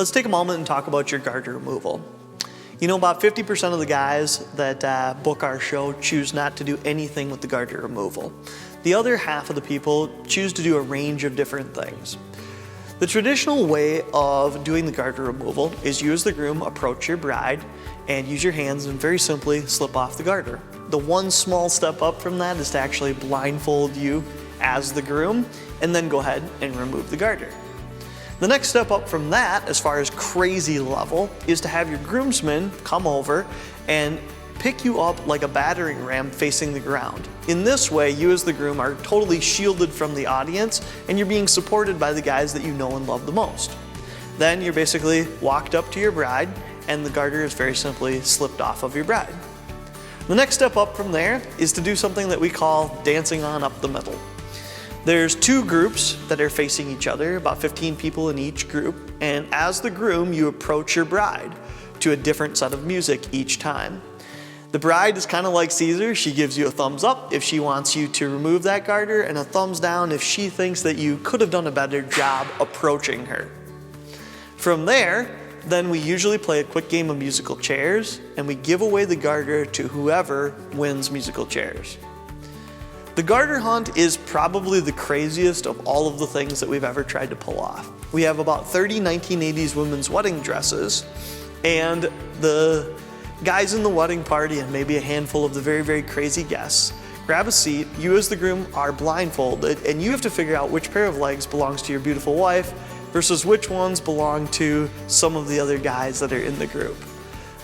Let's take a moment and talk about your garter removal. You know, about 50% of the guys that book our show choose not to do anything with the garter removal. The other half of the people choose to do a range of different things. The traditional way of doing the garter removal is you as the groom approach your bride and use your hands and very simply slip off the garter. The one small step up from that is to actually blindfold you as the groom and then go ahead and remove the garter. The next step up from that, as far as crazy level, is to have your groomsmen come over and pick you up like a battering ram facing the ground. In this way, you as the groom are totally shielded from the audience and you're being supported by the guys that you know and love the most. Then you're basically walked up to your bride and the garter is very simply slipped off of your bride. The next step up from there is to do something that we call dancing on up the middle. There's two groups that are facing each other, about 15 people in each group, and as the groom, you approach your bride to a different set of music each time. The bride is kind of like Caesar. She gives you a thumbs up if she wants you to remove that garter, and a thumbs down if she thinks that you could have done a better job approaching her. From there, then we usually play a quick game of musical chairs, and we give away the garter to whoever wins musical chairs. The Garter Hunt is probably the craziest of all of the things that we've ever tried to pull off. We have about 30 1980s women's wedding dresses, and the guys in the wedding party and maybe a handful of the very, very crazy guests grab a seat. You as the groom are blindfolded, and you have to figure out which pair of legs belongs to your beautiful wife versus which ones belong to some of the other guys that are in the group.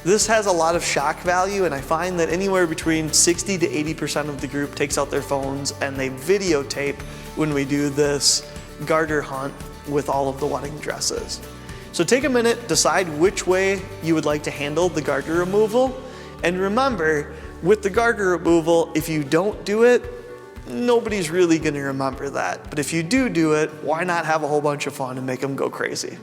This has a lot of shock value, and I find that anywhere between 60 to 80% of the group takes out their phones and they videotape when we do this garter hunt with all of the wedding dresses. So take a minute, decide which way you would like to handle the garter removal, and remember, with the garter removal, if you don't do it, nobody's really gonna remember that. But if you do it, why not have a whole bunch of fun and make them go crazy?